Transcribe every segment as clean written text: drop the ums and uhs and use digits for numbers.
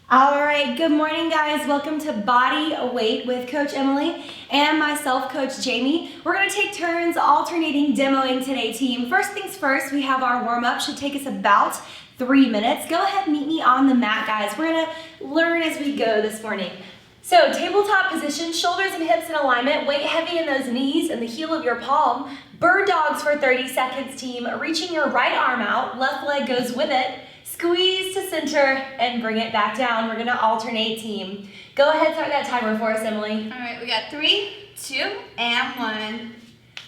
All right, good morning guys. Welcome to Bodyweight with Coach Emily and myself, Coach Jamie. We're gonna take turns alternating demoing today, team. First things first, we have our warm-up, should take us about 3 minutes. Go ahead and meet me on the mat, guys. We're gonna learn as we go this morning. So tabletop position, shoulders and hips in alignment, weight heavy in those knees and the heel of your palm. Bird dogs for 30 seconds, team. Reaching your right arm out, left leg goes with it. Squeeze to center and bring it back down. We're gonna alternate, team. Go ahead, start that timer for us, Emily. All right, we got 3, 2, and 1.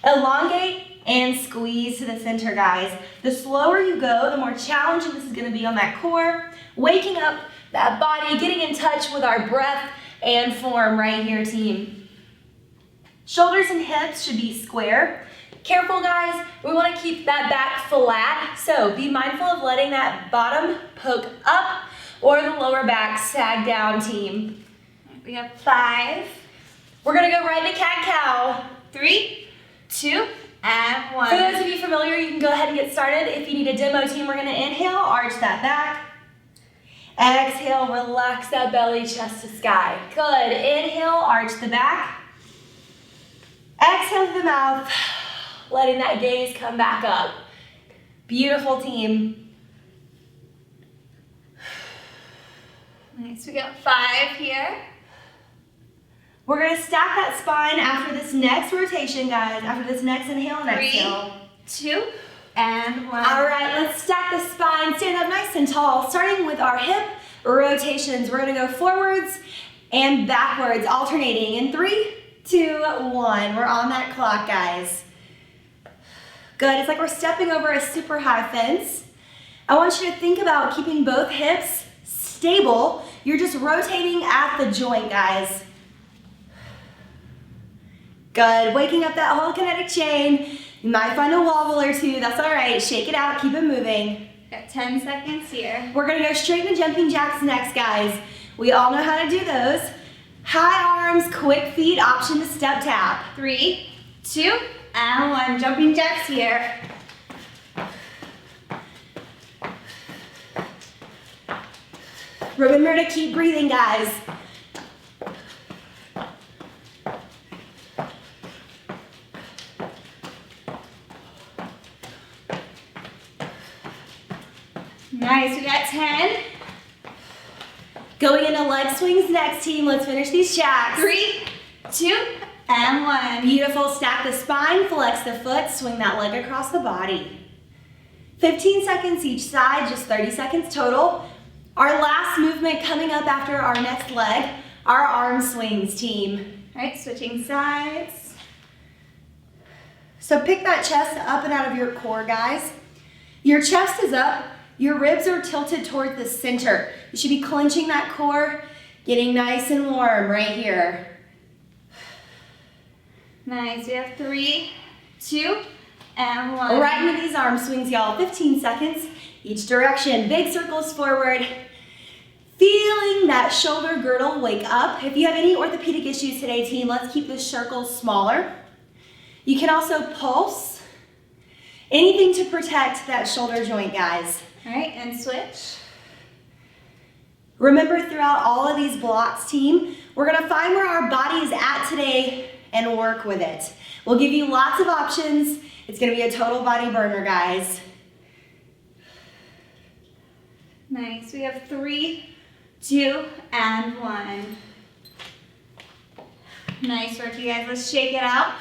Elongate and squeeze to the center, guys. The slower you go, the more challenging this is gonna be on that core. Waking up that body, getting in touch with our breath and form right here, team. Shoulders and hips should be square. Careful, guys, we want to keep that back flat, so be mindful of letting that bottom poke up or the lower back sag down, team. We have 5. We're going to go right into cat-cow. 3, 2, and 1. For those of you familiar, you can go ahead and get started. If you need a demo, team, we're going to inhale, arch that back. Exhale, relax that belly, chest to sky. Good. Inhale, arch the back. Exhale to the mouth. Letting that gaze come back up. Beautiful, team. Nice, we got 5 here. We're gonna stack that spine after this next rotation, guys. After this next inhale and 3, exhale. 2, and 1. All right, let's stack the spine. Stand up nice and tall. Starting with our hip rotations. We're gonna go forwards and backwards, alternating in 3, 2, 1. We're on that clock, guys. Good, it's like we're stepping over a super high fence. I want you to think about keeping both hips stable. You're just rotating at the joint, guys. Good, waking up that whole kinetic chain. You might find a wobble or two, that's all right. Shake it out, keep it moving. Got 10 seconds here. We're gonna go straight into jumping jacks next, guys. We all know how to do those. High arms, quick feet, option to step tap. 3, 2, and 1. Jumping jacks here. Remember to keep breathing, guys. Nice, we got 10. Going into leg swings next, team. Let's finish these jacks. 3, 2, and 1. Beautiful, stack the spine, flex the foot, swing that leg across the body. 15 seconds each side, just 30 seconds total. Our last movement coming up after our next leg, our arm swings, team. All right, switching sides. So pick that chest up and out of your core, guys. Your chest is up, your ribs are tilted toward the center. You should be clenching that core, getting nice and warm right here. Nice, we have 3, 2, and 1. Right into these arm swings, y'all. 15 seconds each direction. Big circles forward. Feeling that shoulder girdle wake up. If you have any orthopedic issues today, team, let's keep the circles smaller. You can also pulse. Anything to protect that shoulder joint, guys. All right, and switch. Remember, throughout all of these blocks, team, we're gonna find where our body is at today and work with it. We'll give you lots of options. It's gonna be a total body burner, guys. Nice, we have 3, 2, and 1. Nice work, you guys. Let's shake it out.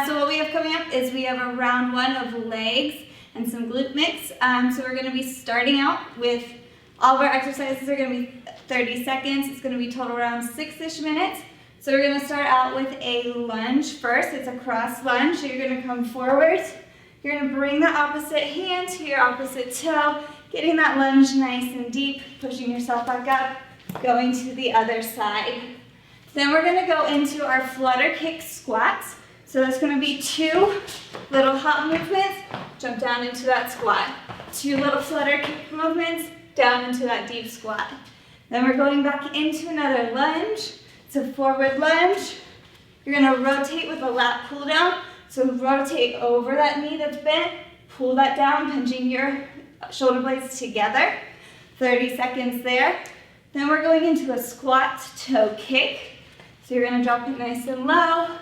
So what we have coming up is we have a round 1 of legs and some glute mix. So we're gonna be starting out with all of our exercises are gonna be 30 seconds. It's gonna be total around 6-ish minutes. So we're gonna start out with a lunge first. It's a cross lunge. So you're gonna come forward. You're gonna bring the opposite hand to your opposite toe, getting that lunge nice and deep, pushing yourself back up, going to the other side. Then we're gonna go into our flutter kick squats. So that's gonna be 2 little hop movements, jump down into that squat. 2 little flutter kick movements, down into that deep squat. Then we're going back into another lunge. It's a forward lunge. You're gonna rotate with a lat pull down. So rotate over that knee that's bent, pull that down, pinching your shoulder blades together. 30 seconds there. Then we're going into a squat toe kick. So you're gonna drop it nice and low,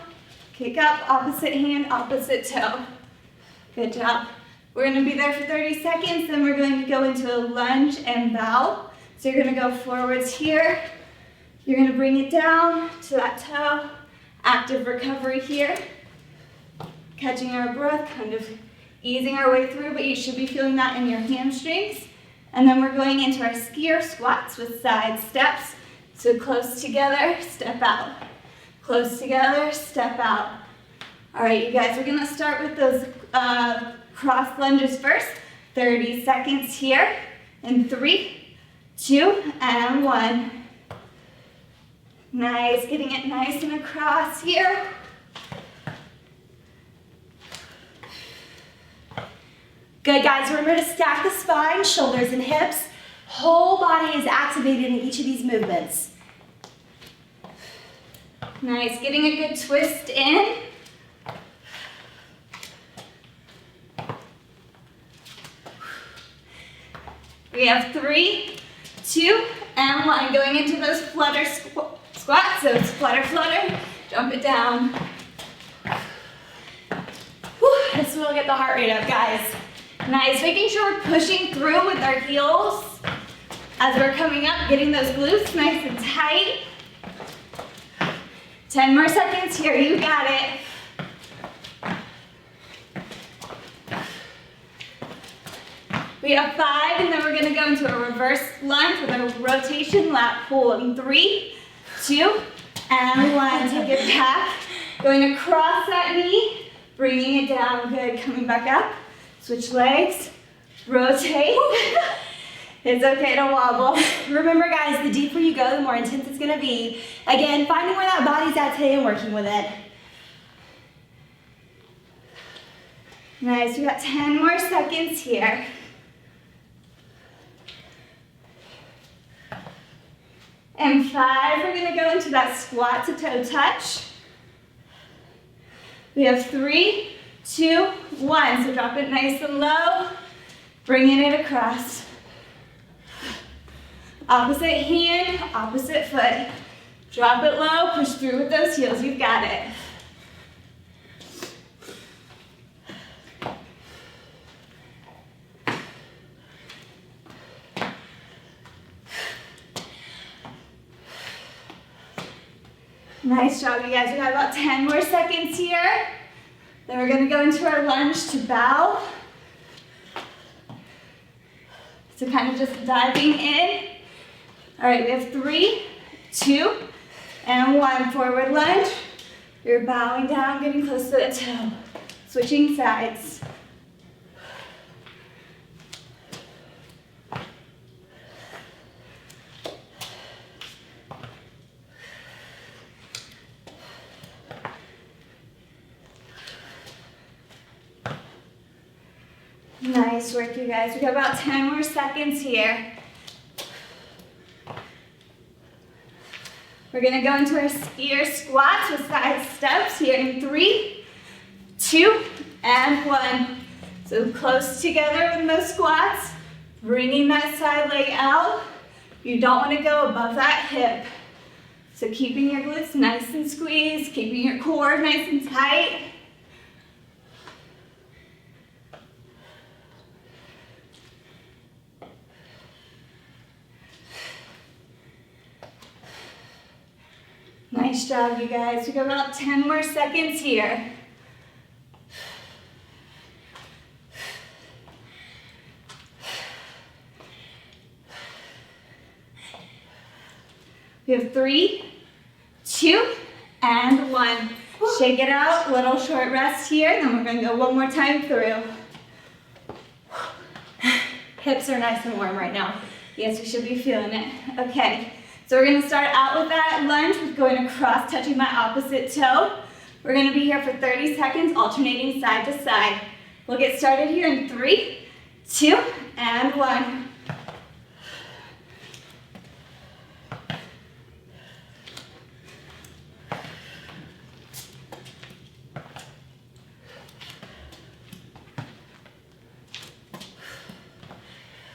kick up, opposite hand, opposite toe. Good job. We're gonna be there for 30 seconds, then we're going to go into a lunge and bow. So you're gonna go forwards here. You're gonna bring it down to that toe. Active recovery here. Catching our breath, kind of easing our way through, but you should be feeling that in your hamstrings. And then we're going into our skier squats with side steps. So close together, step out. Close together, step out. All right, you guys, we're gonna start with those cross lunges first. 30 seconds here. In 3, 2, and 1. Nice, getting it nice and across here. Good, guys. Remember to stack the spine, shoulders and hips. Whole body is activated in each of these movements. Nice, getting a good twist in. We have 3, 2, and 1. Going into those flutter squats. So it's flutter, flutter. Jump it down. Whew, this will get the heart rate up, guys. Nice, making sure we're pushing through with our heels as we're coming up, getting those glutes nice and tight. 10 more seconds here, you got it. We have 5, and then we're gonna go into a reverse lunge with a rotation lat pull in 3, 2, and 1. Take it back. Going across that knee, bringing it down. Good, coming back up. Switch legs, rotate. It's okay to wobble. Remember, guys, the deeper you go, the more intense it's gonna be. Again, finding where that body's at today and working with it. Nice, we got 10 more seconds here. And 5, we're gonna go into that squat to toe touch. We have 3, 2, 1. So drop it nice and low, bringing it across. Opposite hand, opposite foot. Drop it low, push through with those heels. You've got it. Nice job, you guys. We got about 10 more seconds here. Then we're gonna go into our lunge to bow. So kind of just diving in. All right, we have 3, 2, and 1. Forward lunge. You're bowing down, getting close to the toe. Switching sides. Nice work, you guys. We got about 10 more seconds here. We're gonna go into our skier squats with side steps here in 3, 2, and 1. So close together with those squats, bringing that side leg out. You don't wanna go above that hip. So keeping your glutes nice and squeezed, keeping your core nice and tight. Nice job, you guys. We got about 10 more seconds here. We have 3, 2, and 1. Shake it out, little short rest here, then we're gonna go one more time through. Hips are nice and warm right now. Yes, we should be feeling it. Okay, so we're gonna start out with that lunge with going across, touching my opposite toe. We're gonna be here for 30 seconds, alternating side to side. We'll get started here in 3, 2, and 1.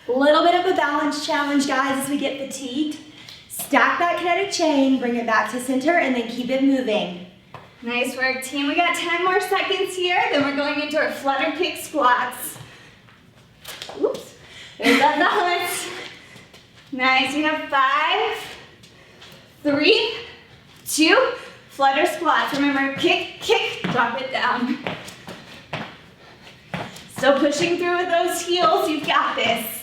A little bit of a balance challenge, guys, as we get fatigued. Stack that kinetic chain, bring it back to center, and then keep it moving. Nice work, team. We got 10 more seconds here, then we're going into our flutter kick squats. Oops, there's that balance. Nice, we have 5, 3, 2, flutter squats. Remember, kick, kick, drop it down. Still pushing through with those heels, you've got this.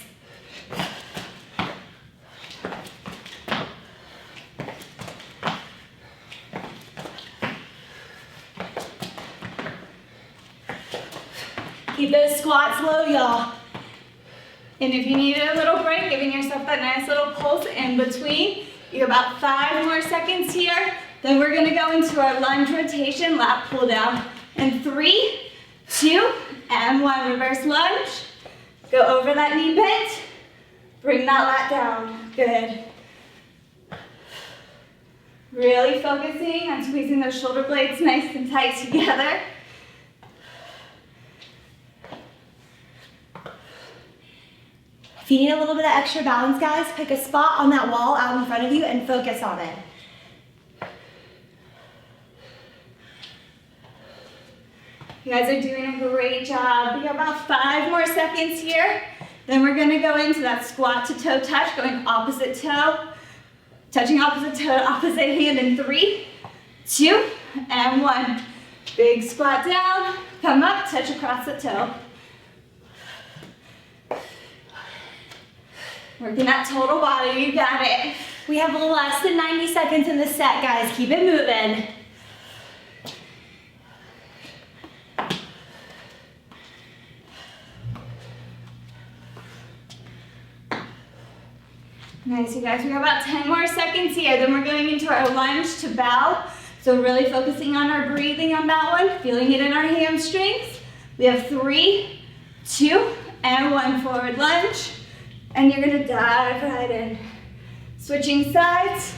Keep those squats low, y'all. And if you need a little break, giving yourself that nice little pulse in between. You have about 5 more seconds here. Then we're gonna go into our lunge rotation, lat pull down. And 3, 2, and 1. Reverse lunge. Go over that knee bent. Bring that lat down. Good. Really focusing on squeezing those shoulder blades nice and tight together. If you need a little bit of extra balance, guys, pick a spot on that wall out in front of you and focus on it. You guys are doing a great job. We got about 5 more seconds here. Then we're gonna go into that squat to toe touch, going opposite toe, touching opposite toe, opposite hand in 3, 2, and 1. Big squat down, come up, touch across the toe. Working that total body, you got it. We have less than 90 seconds in the set, guys. Keep it moving. Nice, you guys. We have about 10 more seconds here. Then we're going into our lunge to bow. So really focusing on our breathing on that one, feeling it in our hamstrings. We have 3, 2, and 1. Forward lunge. And you're gonna dive right in. Switching sides.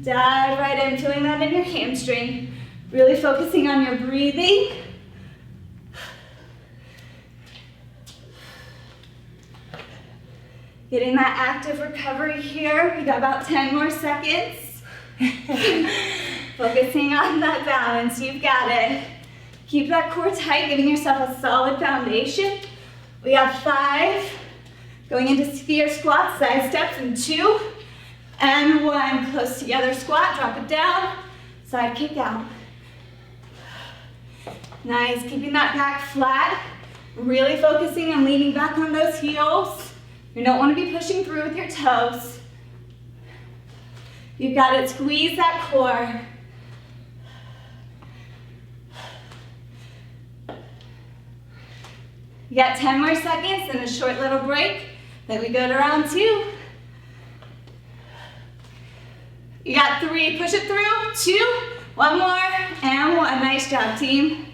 Dive right in, feeling that in your hamstring. Really focusing on your breathing. Getting that active recovery here. We got about 10 more seconds. Focusing on that balance, you've got it. Keep that core tight, giving yourself a solid foundation. We have 5, going into sphere squats, side steps in 2, and 1. Close together squat, drop it down, side kick out. Nice, keeping that back flat. Really focusing on leaning back on those heels. You don't want to be pushing through with your toes. You've got it, squeeze that core. You got 10 more seconds, then a short little break. Then we go to round 2. You got 3, push it through, 2, 1 more, and 1. Nice job, team.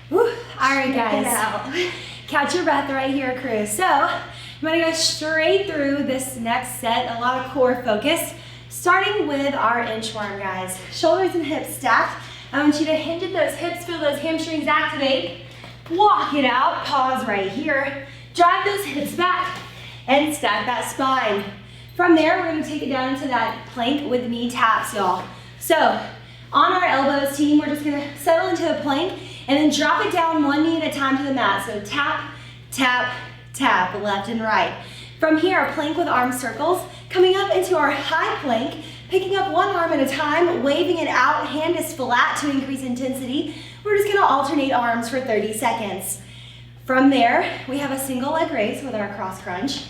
Whew. All right, Check it guys. out. Catch your breath right here, crew. So I'm gonna go straight through this next set, a lot of core focus, starting with our inchworm, guys. Shoulders and hips stacked. I want you to hinge at those hips, feel those hamstrings activate. Walk it out, pause right here. Drive those hips back and stack that spine. From there, we're gonna take it down into that plank with knee taps, y'all. So on our elbows, team, we're just gonna settle into a plank and then drop it down 1 knee at a time to the mat. So tap, tap, tap, left and right. From here, a plank with arm circles, coming up into our high plank, picking up 1 arm at a time, waving it out, hand is flat to increase intensity. We're just gonna alternate arms for 30 seconds. From there, we have a single leg raise with our cross crunch.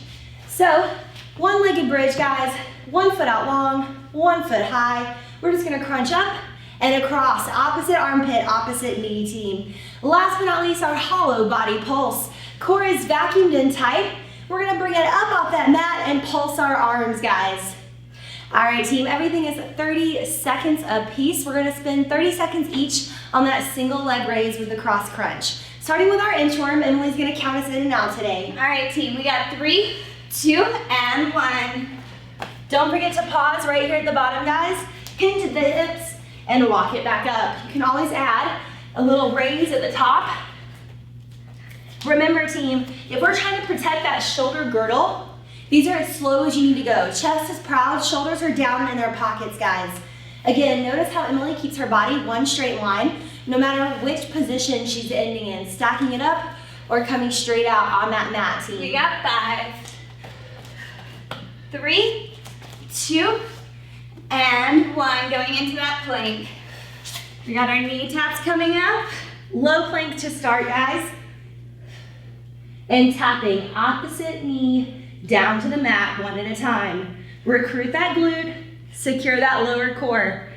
So, 1-legged bridge, guys, 1 foot out long, 1 foot high. We're just gonna crunch up and across, opposite armpit, opposite knee, team. Last but not least, our hollow body pulse. Core is vacuumed in tight. We're gonna bring it up off that mat and pulse our arms, guys. All right, team, everything is 30 seconds a piece. We're gonna spend 30 seconds each on that single leg raise with the cross crunch. Starting with our inchworm, Emily's gonna count us in and out today. All right, team, we got 3, 2, and 1. Don't forget to pause right here at the bottom, guys. Hinge at the hips and walk it back up. You can always add a little raise at the top. Remember, team, if we're trying to protect that shoulder girdle, These are as slow as you need to go. Chest is proud, shoulders are down in their pockets, guys. Again, notice how Emily keeps her body one straight line, no matter which position she's ending in, stacking it up or coming straight out on that mat, team. We got 5, 3, 2, and 1. Going into that plank. We got our knee taps coming up. Low plank to start, guys. And tapping opposite knee down to the mat one at a time. Recruit that glute, secure that lower core.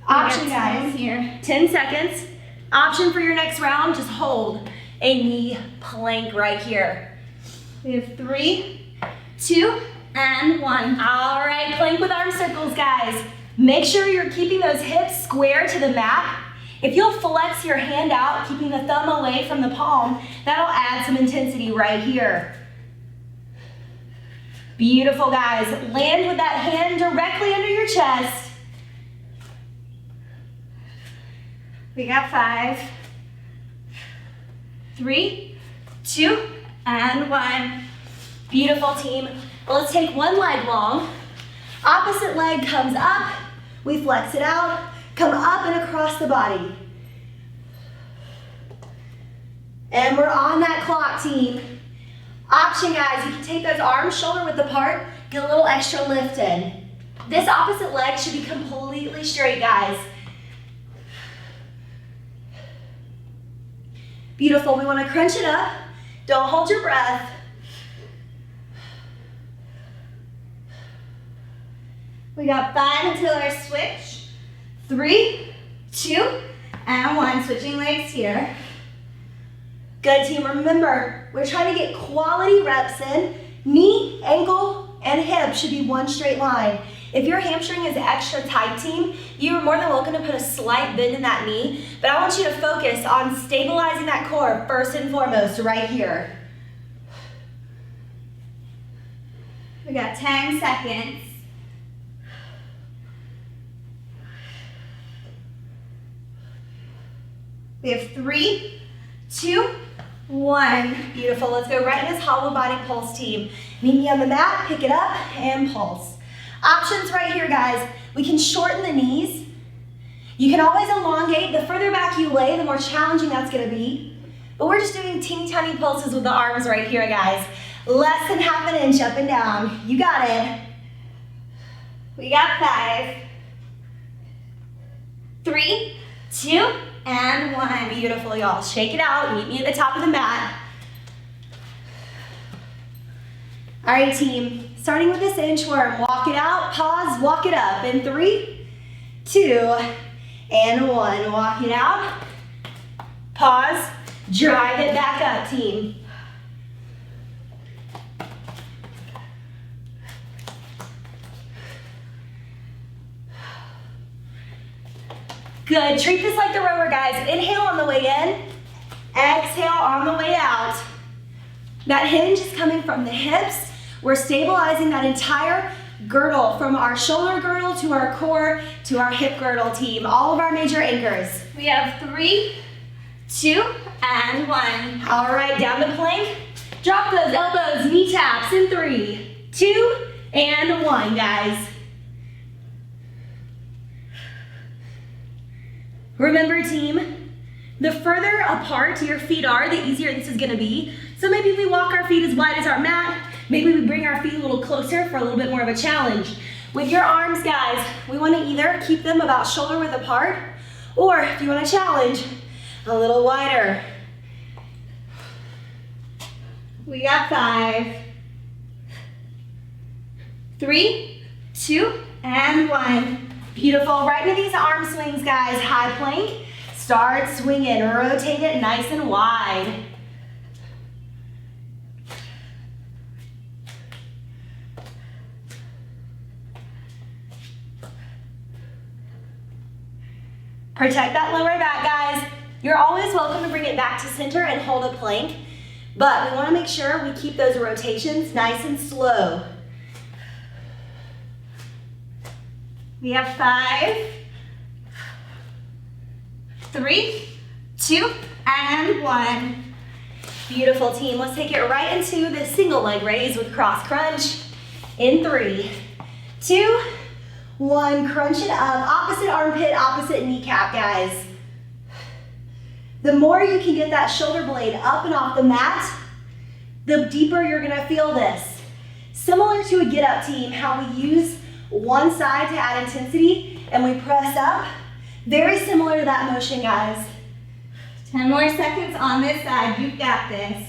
Option, guys, here. 10 seconds. Option for your next round, just hold a knee plank right here. We have 3, 2, and 1. All right, plank with arm circles, guys. Make sure you're keeping those hips square to the mat. If you'll flex your hand out, keeping the thumb away from the palm, that'll add some intensity right here. Beautiful, guys. Land with that hand directly under your chest. We got 5, 3, 2, and 1. Beautiful, team. Well, let's take one leg long. Opposite leg comes up. We flex it out. Come up and across the body. And we're on that clock, team. Option, guys, you can take those arms shoulder width apart, get a little extra lift in. This opposite leg should be completely straight, guys. Beautiful, we want to crunch it up. Don't hold your breath. We got 5 until our switch. 3, 2, and 1. Switching legs here. Good, team. Remember, we're trying to get quality reps in. Knee, ankle, and hip should be one straight line. If your hamstring is extra tight, team, you are more than welcome to put a slight bend in that knee, but I want you to focus on stabilizing that core first and foremost right here. We got 10 seconds. We have 3, 2, 1. Beautiful. Let's go right in this hollow body pulse, team. Meet me on the mat, pick it up, and pulse. Options right here, guys. We can shorten the knees. You can always elongate. The further back you lay, the more challenging that's going to be. But we're just doing teeny tiny pulses with the arms right here, guys. Less than half an inch up and down. You got it. We got 5, 3, 2, and 1. Beautiful, y'all. Shake it out. Meet me at the top of the mat. All right, team. Starting with this inchworm. Walk it out, pause, walk it up. In 3, 2, and 1. Walk it out, pause, drive it back up, team. Good. Treat this like the rower, guys. Inhale on the way in, exhale on the way out. That hinge is coming from the hips. We're stabilizing that entire girdle from our shoulder girdle to our core to our hip girdle, team. All of our major anchors. We have 3, 2, and 1. All right, down to plank. Drop those elbows, knee taps in 3, 2, and 1, guys. Remember, team, the further apart your feet are, the easier this is gonna be. So maybe we walk our feet as wide as our mat. Maybe we bring our feet a little closer for a little bit more of a challenge. With your arms, guys, we wanna either keep them about shoulder width apart, or if you wanna challenge, a little wider. We got 5, 3, 2, and 1. Beautiful. Right into these arm swings, guys. High plank. Start swinging. Rotate it nice and wide. Protect that lower back, guys. You're always welcome to bring it back to center and hold a plank, but we want to make sure we keep those rotations nice and slow. We have 5, 3, 2, and 1. Beautiful, team. Let's take it right into the single leg raise with cross crunch. In 3, 2, 1. Crunch it up. Opposite armpit, opposite kneecap, guys. The more you can get that shoulder blade up and off the mat, the deeper you're gonna feel this. Similar to a get up, team, how we use one side to add intensity and we press up. Very similar to that motion, guys. 10 more seconds on this side. You've got this.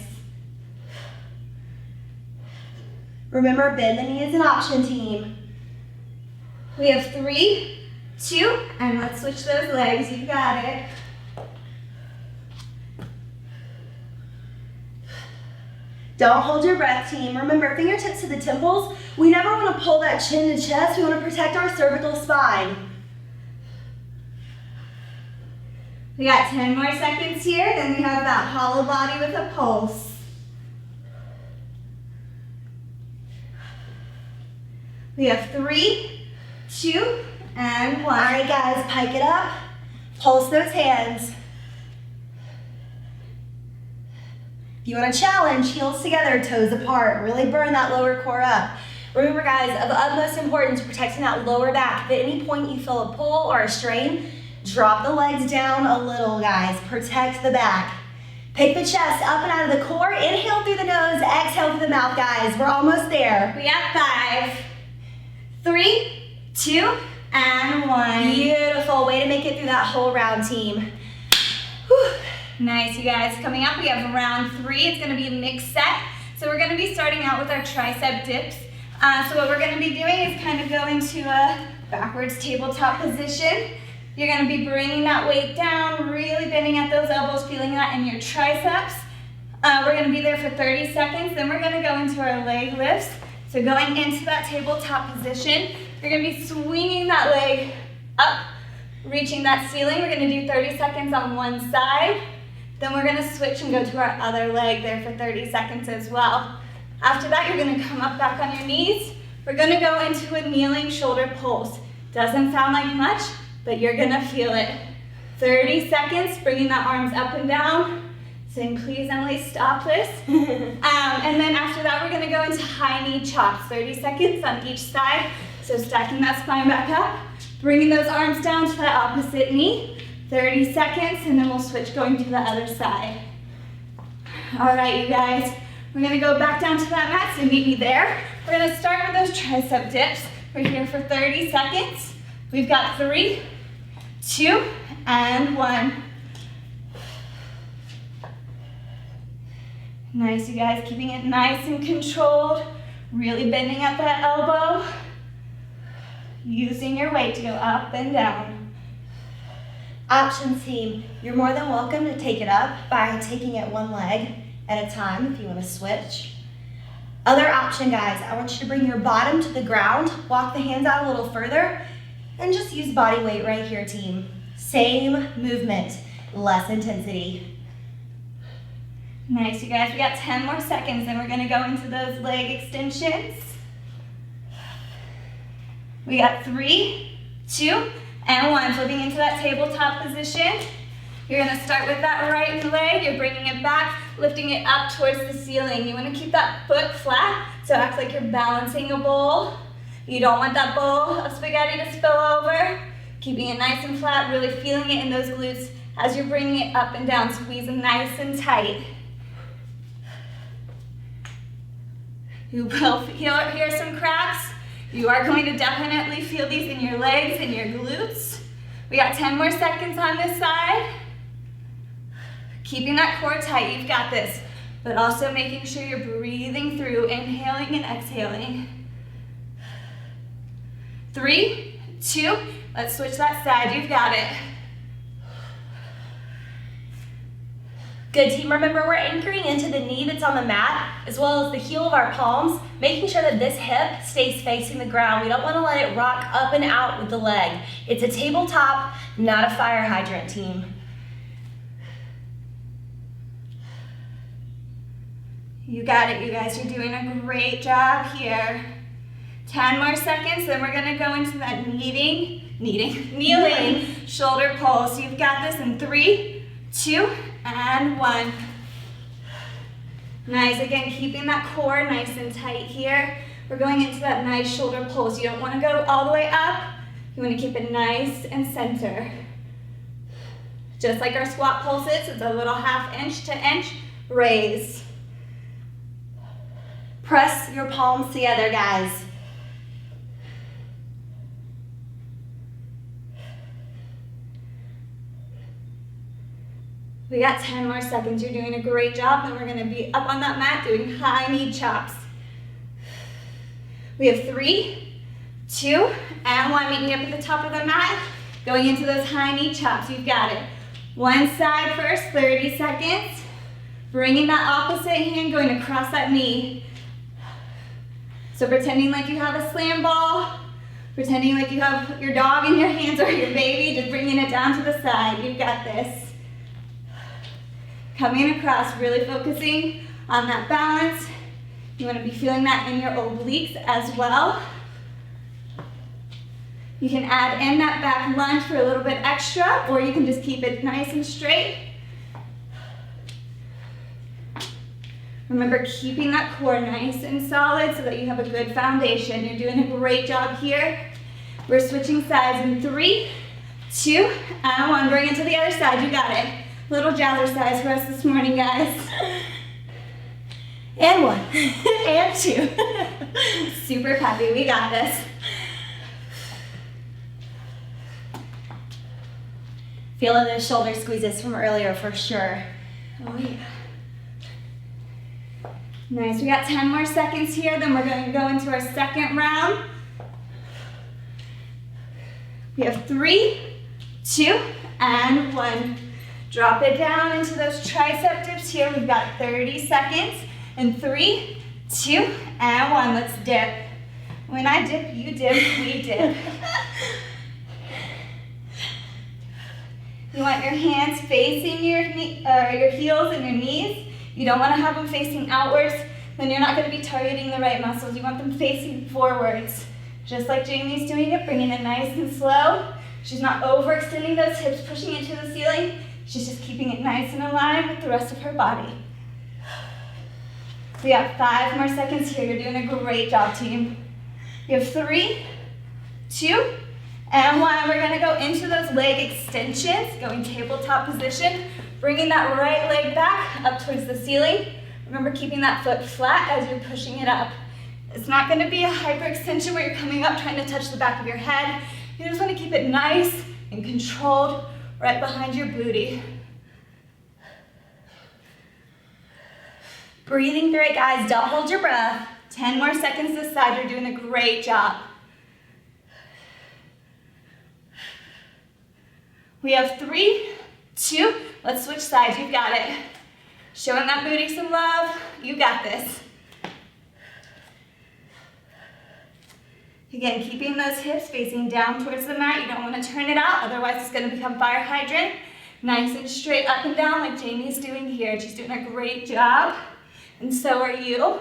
Remember, bend the knee is an option, team. We have 3, 2, and let's switch those legs. You've got it. Don't hold your breath, team. Remember, fingertips to the temples. We never want to pull that chin to chest. We want to protect our cervical spine. We got 10 more seconds here. Then we have that hollow body with a pulse. We have 3, 2, and 1. All right, guys, pike it up. Pulse those hands. If you want to challenge, heels together, toes apart. Really burn that lower core up. Remember, guys, of utmost importance, protecting that lower back. If at any point you feel a pull or a strain, drop the legs down a little, guys. Protect the back. Pick the chest up and out of the core. Inhale through the nose, exhale through the mouth, guys. We're almost there. We got 5, 3, 2, and 1. Beautiful. Way to make it through that whole round, team. Whew. Nice, you guys. Coming up, we have round 3. It's going to be a mixed set. So we're going to be starting out with our tricep dips. So what we're going to be doing is kind of go into a backwards tabletop position. You're going to be bringing that weight down, really bending at those elbows, feeling that in your triceps. We're going to be there for 30 seconds. Then we're going to go into our leg lifts. So going into that tabletop position, you're going to be swinging that leg up, reaching that ceiling. We're going to do 30 seconds on one side. Then we're gonna switch and go to our other leg there for 30 seconds as well. After that, you're gonna come up back on your knees. We're gonna go into a kneeling shoulder pulse. Doesn't sound like much, but you're gonna feel it. 30 seconds, bringing the arms up and down. Saying, please, Emily, stop this. And then after that, we're gonna go into high knee chops. 30 seconds on each side. So stacking that spine back up, bringing those arms down to that opposite knee. 30 seconds, and then we'll switch going to the other side. All right, you guys, we're gonna go back down to that mat, so meet me there. We're gonna start with those tricep dips. We're here for 30 seconds. We've got 3, 2, and 1. Nice, you guys, keeping it nice and controlled, really bending at that elbow, using your weight to go up and down. Options, team. You're more than welcome to take it up by taking it one leg at a time if you want to switch. Other option, guys, I want you to bring your bottom to the ground, walk the hands out a little further, and just use body weight right here, team. Same movement, less intensity. Nice, you guys. We got 10 more seconds, and we're going to go into those leg extensions. We got 3, 2, and 1. Flipping into that tabletop position. You're going to start with that right leg. You're bringing it back, lifting it up towards the ceiling. You want to keep that foot flat, so act like you're balancing a bowl. You don't want that bowl of spaghetti to spill over. Keeping it nice and flat, really feeling it in those glutes as you're bringing it up and down. Squeeze them nice and tight. You will hear some cracks. You are going to definitely feel these in your legs and your glutes. We got 10 more seconds on this side. Keeping that core tight, you've got this. But also making sure you're breathing through, inhaling and exhaling. 3, 2, let's switch that side, you've got it. Good, team. Remember, we're anchoring into the knee that's on the mat, as well as the heel of our palms, making sure that this hip stays facing the ground. We don't want to let it rock up and out with the leg. It's a tabletop, not a fire hydrant, team. You got it, you guys. You're doing a great job here. 10 more seconds, then we're gonna go into that kneeling shoulder pulse. You've got this in 3, 2, and 1. Nice, again, keeping that core nice and tight here. We're going into that nice shoulder pulse. You don't want to go all the way up. You want to keep it nice and center. Just like our squat pulses, it's a little half inch to inch raise. Press your palms together, guys. We got 10 more seconds. You're doing a great job. Then we're going to be up on that mat doing high knee chops. We have 3, 2, and 1. Meet me up at the top of the mat. Going into those high knee chops. You've got it. One side first, 30 seconds. Bringing that opposite hand, going across that knee. So pretending like you have a slam ball. Pretending like you have your dog in your hands or your baby. Just bringing it down to the side. You've got this. Coming across, really focusing on that balance. You want to be feeling that in your obliques as well. You can add in that back lunge for a little bit extra, or you can just keep it nice and straight. Remember, keeping that core nice and solid so that you have a good foundation. You're doing a great job here. We're switching sides in 3, 2, and 1. Bring it to the other side. You got it. Little jazzercise for us this morning, guys. And 1. And 2. Super peppy. We got this. Feeling those shoulder squeezes from earlier for sure. Oh, yeah. Nice. We got 10 more seconds here. Then we're going to go into our second round. We have 3, 2, and 1. Drop it down into those tricep dips here. We've got 30 seconds. In 3, 2, and 1. Let's dip. When I dip, you dip, we dip. You want your hands facing your heels and your knees. You don't want to have them facing outwards. Then you're not going to be targeting the right muscles. You want them facing forwards. Just like Jamie's doing it, bringing it nice and slow. She's not overextending those hips, pushing it to the ceiling. She's just keeping it nice and aligned with the rest of her body. We have 5 more seconds here. You're doing a great job, team. We have 3, 2, and 1. We're going to go into those leg extensions, going tabletop position, bringing that right leg back up towards the ceiling. Remember, keeping that foot flat as you're pushing it up. It's not going to be a hyperextension where you're coming up trying to touch the back of your head. You just want to keep it nice and controlled right behind your booty. Breathing through it, guys. Don't hold your breath. 10 more seconds this side. You're doing a great job. We have 3, 2. Let's switch sides. You've got it. Showing that booty some love. You got this. Again, keeping those hips facing down towards the mat. You don't want to turn it out, otherwise it's going to become fire hydrant. Nice and straight up and down like Jamie's doing here. She's doing a great job, and so are you.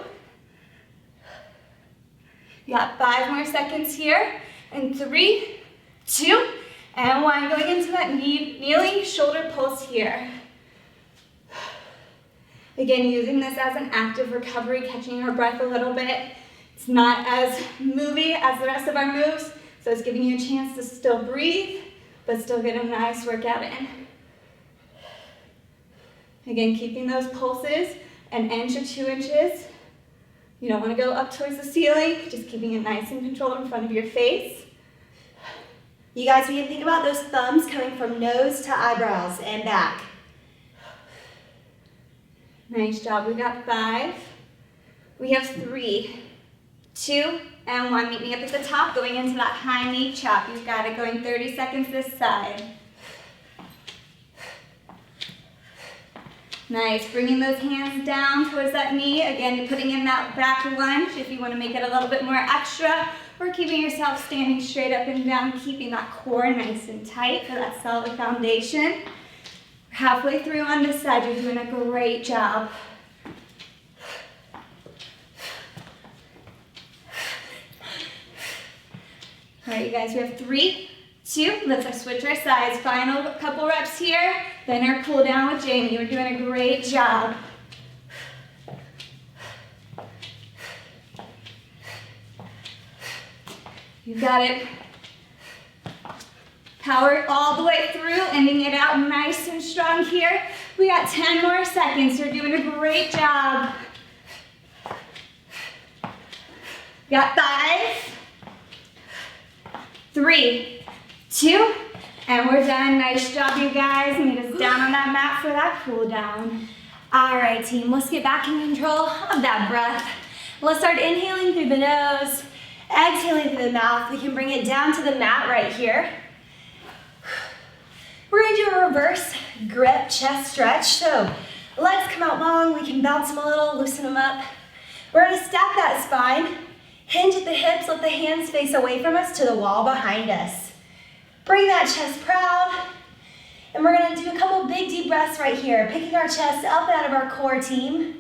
You got 5 more seconds here, and 3, 2, and 1. Going into that kneeling shoulder pulse here. Again, using this as an active recovery, catching our breath a little bit. It's not as movie as the rest of our moves, so it's giving you a chance to still breathe, but still get a nice workout in. Again, keeping those pulses an inch or 2 inches. You don't want to go up towards the ceiling, just keeping it nice and controlled in front of your face. You guys, we can think about those thumbs coming from nose to eyebrows and back. Nice job. We got 5. We have 3, 2, and 1. Meet me up at the top, going into that high knee chop. You've got it. Going 30 seconds this side. Nice. Bringing those hands down towards that knee. Again, you're putting in that back lunge if you want to make it a little bit more extra, or keeping yourself standing straight up and down, keeping that core nice and tight for that solid foundation. Halfway through on this side, you're doing a great job. All right, you guys, we have 3, 2. Let's switch our sides. Final couple reps here, then our cool down with Jamie. We're doing a great job. You got it. Power it all the way through, ending it out nice and strong here. We got 10 more seconds. You're doing a great job. Got 5, 3, 2, and we're done. Nice job, you guys. Meet us down on that mat for that cool down. All right, team, let's get back in control of that breath. Let's start inhaling through the nose, exhaling through the mouth. We can bring it down to the mat right here. We're gonna do a reverse grip chest stretch. So legs come out long, we can bounce them a little, loosen them up. We're gonna stack that spine, hinge at the hips, let the hands face away from us to the wall behind us. Bring that chest proud, and we're gonna do a couple big deep breaths right here, picking our chest up and out of our core, team.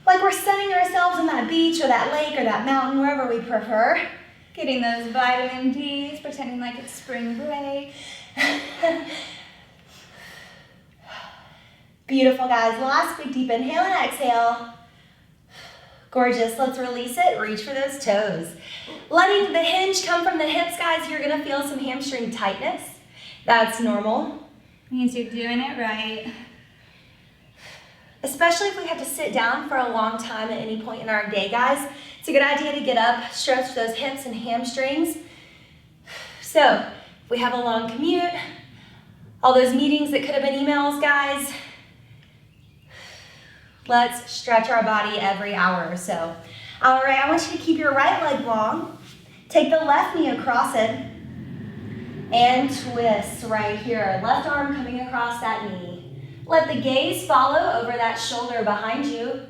Like we're sunning ourselves on that beach or that lake or that mountain, wherever we prefer. Getting those vitamin Ds, pretending like it's spring break. Beautiful, guys. Last big deep inhale and exhale. Gorgeous. Let's release it. Reach for those toes. Letting the hinge come from the hips, guys. You're going to feel some hamstring tightness. That's normal. Means you're doing it right. Especially if we have to sit down for a long time at any point in our day, guys. It's a good idea to get up, stretch those hips and hamstrings. So, if we have a long commute, all those meetings that could have been emails, guys, let's stretch our body every hour or so. All right, I want you to keep your right leg long. Take the left knee across it and twist right here. Left arm coming across that knee. Let the gaze follow over that shoulder behind you.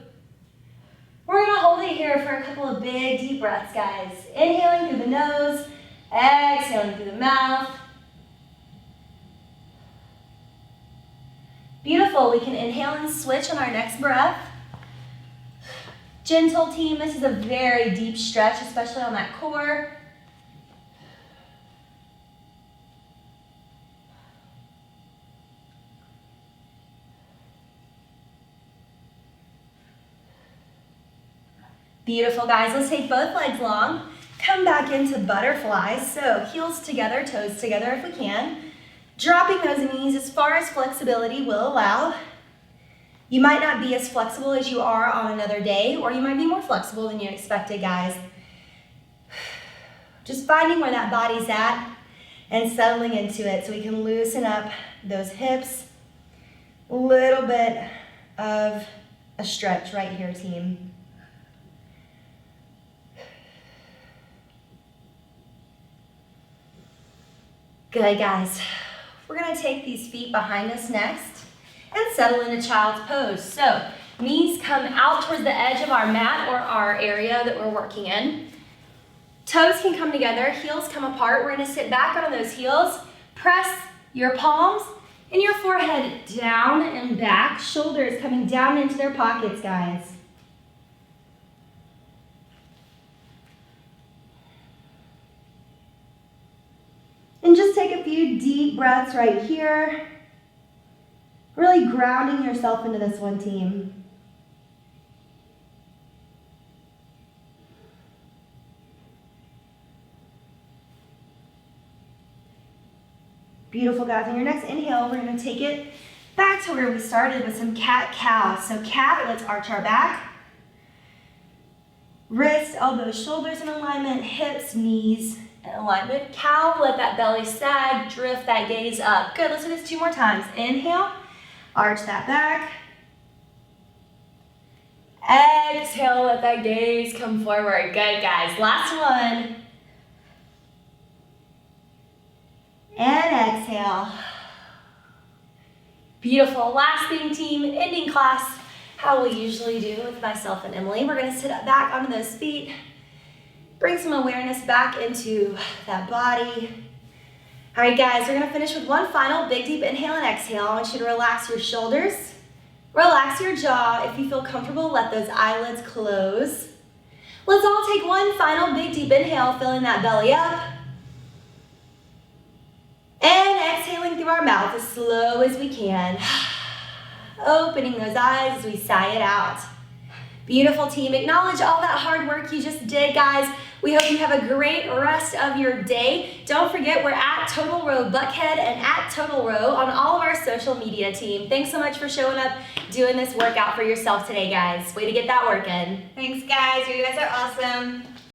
We're gonna hold it here for a couple of big deep breaths, guys. Inhaling through the nose, exhaling through the mouth. Beautiful, we can inhale and switch on our next breath. Gentle, team, this is a very deep stretch, especially on that core. Beautiful, guys. Let's take both legs long. Come back into butterflies. So heels together, toes together if we can. Dropping those knees as far as flexibility will allow. You might not be as flexible as you are on another day, or you might be more flexible than you expected, guys. Just finding where that body's at and settling into it so we can loosen up those hips. A little bit of a stretch right here, team. Good, guys. We're gonna take these feet behind us next and settle into child's pose. So knees come out towards the edge of our mat or our area that we're working in. Toes can come together, heels come apart. We're gonna sit back on those heels, press your palms and your forehead down and back, shoulders coming down into their pockets, guys. And just take a few deep breaths right here. Really grounding yourself into this one, team. Beautiful, guys. On your next inhale, we're going to take it back to where we started with some cat-cow. So cat, let's arch our back. Wrists, elbows, shoulders in alignment, hips, knees in alignment. Cow, let that belly sag, drift that gaze up. Good, let's do this 2 more times. Inhale, arch that back. Exhale, let that gaze come forward. Good, guys. Last one. And exhale. Beautiful. Last thing, team, ending class, how we usually do with myself and Emily. We're gonna sit up back onto those feet. Bring some awareness back into that body. All right, guys, we're gonna finish with one final big deep inhale and exhale. I want you to relax your shoulders, relax your jaw. If you feel comfortable, let those eyelids close. Let's all take one final big deep inhale, filling that belly up. And exhaling through our mouth as slow as we can. Opening those eyes as we sigh it out. Beautiful team. Acknowledge all that hard work you just did, guys. We hope you have a great rest of your day. Don't forget, we're at Total Row Buckhead and at Total Row on all of our social media team. Thanks so much for showing up, doing this workout for yourself today, guys. Way to get that work in. Thanks, guys. You guys are awesome.